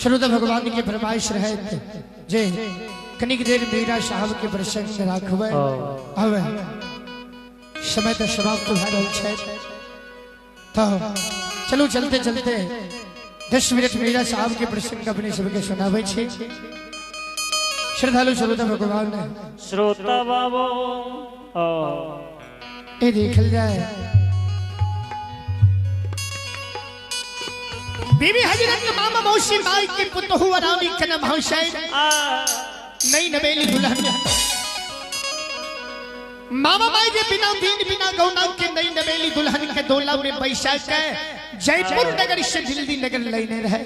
श्रोता भगवान की फरमाइश रहे जे कनिक देर मीरा साहब के प्रसंग राखबे हवे समय तो समाप्त भ रहल छै तो चलू चलते चलते 10 मिनट मीरा साहब के प्रसंग अपने सबके सुनाबै छी। श्रद्धालु श्रोता भगवान श्रोता बाबू ये देखल जाए बीबी हजरत मामा मौसी माई के पुत हुआ रानी के नाम हुसैन नई नवेली दुल्हन मामा माई के बिना दीन बिना गौना के नई नवेली दुल्हन के डोला में बैसा के जयपुर नगर से दिल्ली नगर लेने रहे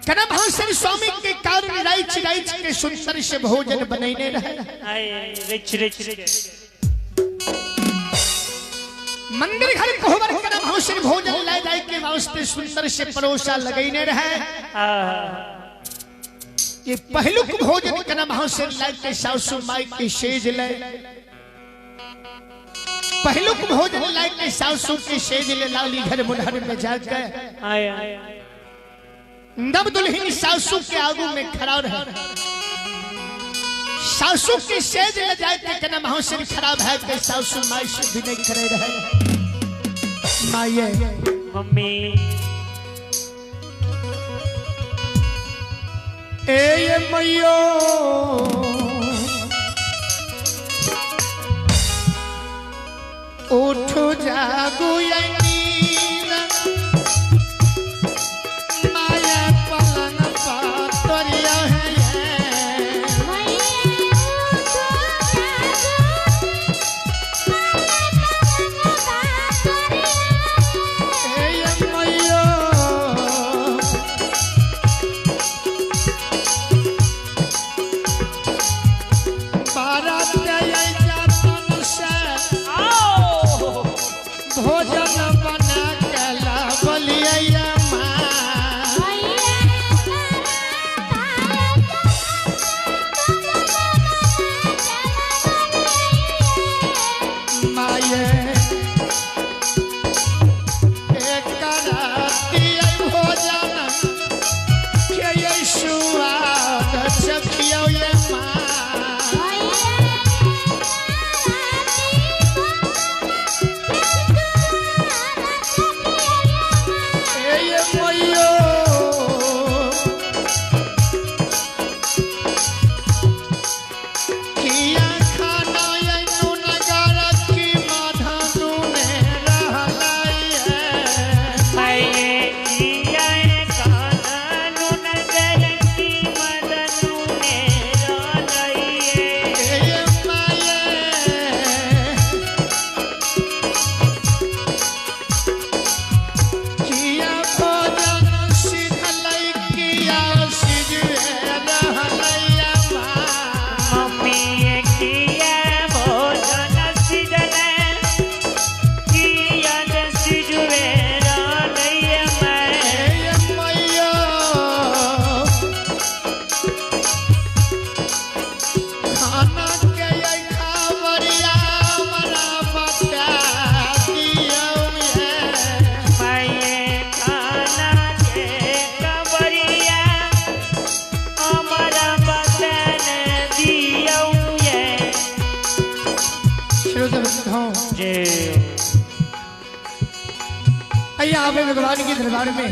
कनम हसन स्वामी के कारण राइच राइच के सुंदर से भोजन बनैने रहे मंदिर घर कोहबर कनम हसन भोजन ले जाए के वास्ते सुंदर से परोसा लगैने रहे। ये पहलुक भोजन कनम हसन ले के सासू माई के सेज ले पहलुक भोजन ले के सासू के सेज ले लाली घर मुनहर में जाकर नव दुल्हन सासू के आगू में खड़ा रहे सासू की सेज ले जाए के कनम हसन खराब है के सासू माई से विनय करे रहे माये मम्मी ए मैयो उठो जागो भगवान के दरबार में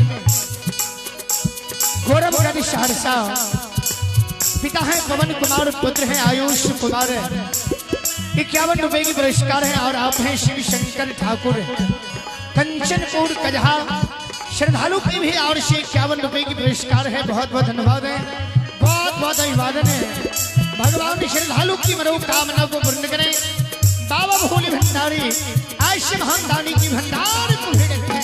गौरवगढ़ सहरसा पिता है पवन कुमार पुत्र है आयुष कुमार 51 रुपए की पुरस्कार है और आप हैं शिव शंकर ठाकुर कंचनपुर कजहा श्रद्धालु की भी और से 51 रुपए की पुरस्कार है। बहुत बहुत धन्यवाद है बहुत बहुत अभिवादन है। भगवान श्रद्धालु की मनोकामना को पूर्ण करें। बाबा भोले भंडारी आयश महान दानी की भंडार को भेंट करें।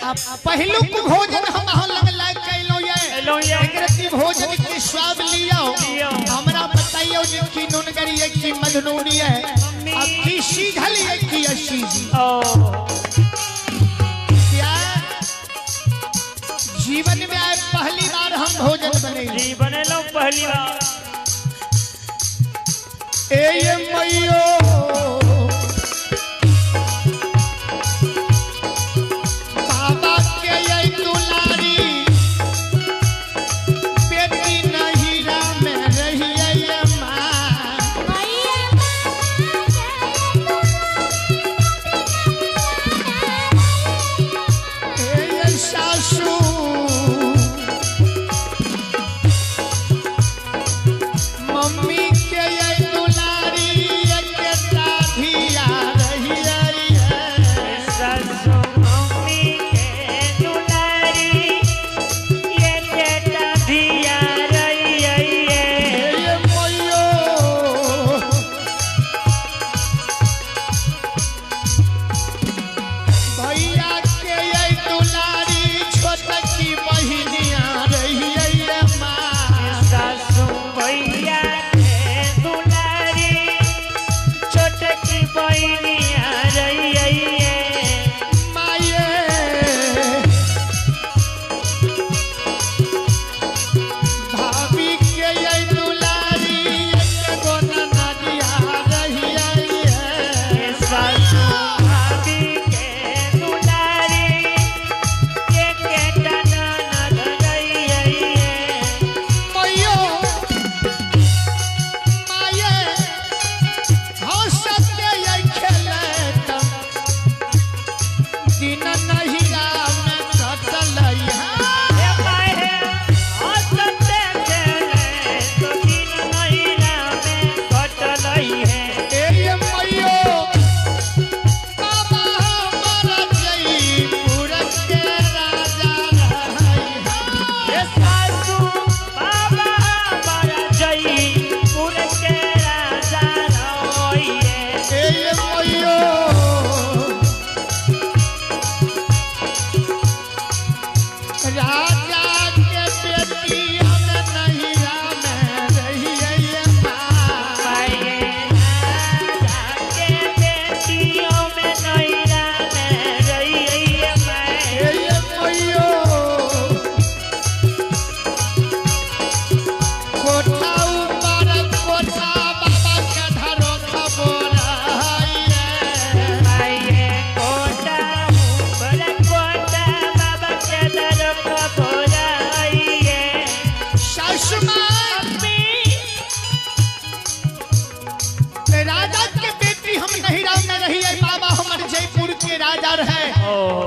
अब पहलू को भोजन हम लग लाग कैलो ये एकरती भोजन के स्वाद लियो हमरा बताइयो जे की नुनगरी है की मधुनूरी है अब की सीधल है की अशी क्या जीवन में आए पहली बार हम भोजन बने जीवन लो पहली बार ए मैयो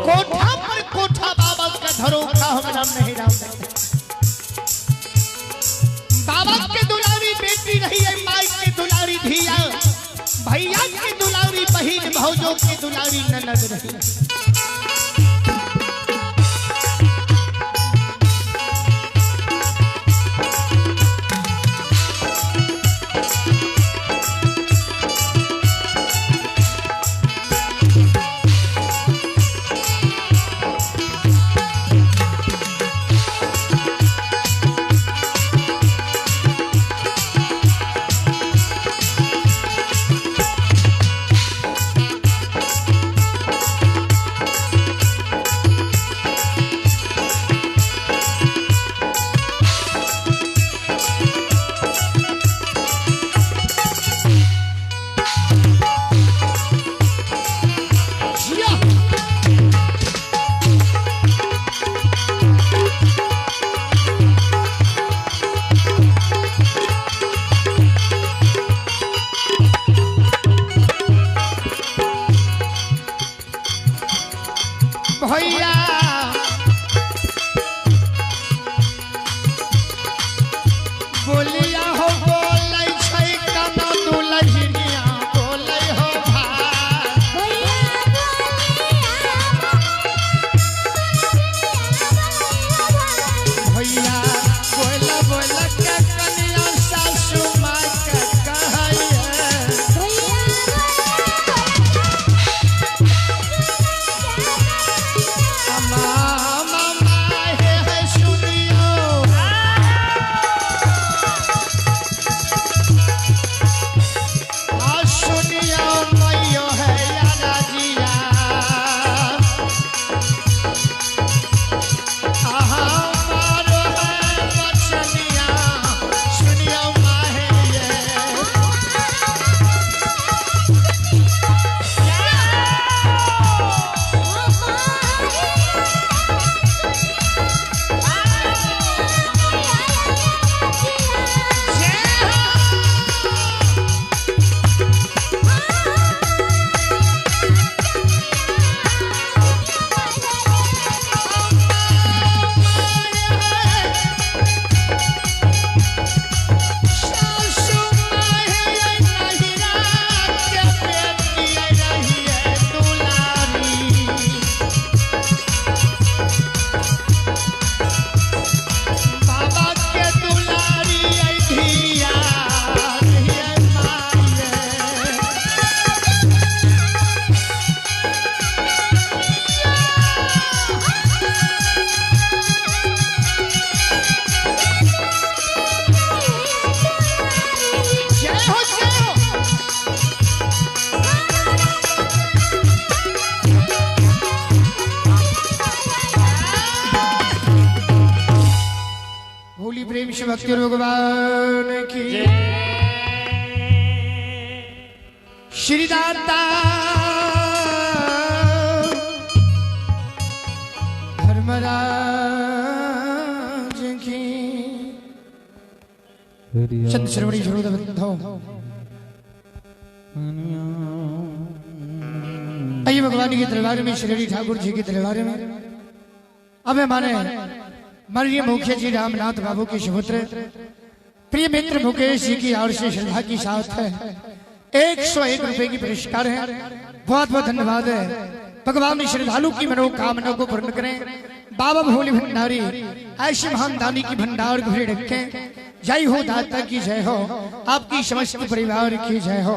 कोठा पर कोठा बाबा का धरोखा हमरा नहीं राम बाबा के दुलारी बेटी रही है माई के दुलारी धिया भैया के दुलारी बहिन भौजों के दुलारी ननद रही भैया बोलिया हो बोलै छै कना दुलहिनिया बोलै हो भैया बोला बोला के कनिया सासू माँ के कहैया अम्मा प्रेम से भक्ति और भगवान की श्री दाता धर्मराज की संत श्रवणी जरूर बंधो। आइए भगवान की दरबार में श्री ठाकुर जी के दरबार में अब हमारे माननीय मुखिया जी रामनाथ बाबू के सुपुत्र प्रिय मित्र मुकेश जी की ओर से श्रद्धा की साथ है 101 रुपए की पुरस्कार है। बहुत बहुत धन्यवाद है। भगवान श्रद्धालु की मनोकामना को पूर्ण करें। बाबा भोले भंडारी ऐसे महान दानी की भंडार भरे रखें। जय हो दाता की जय हो, आपकी समस्त परिवार की जय हो।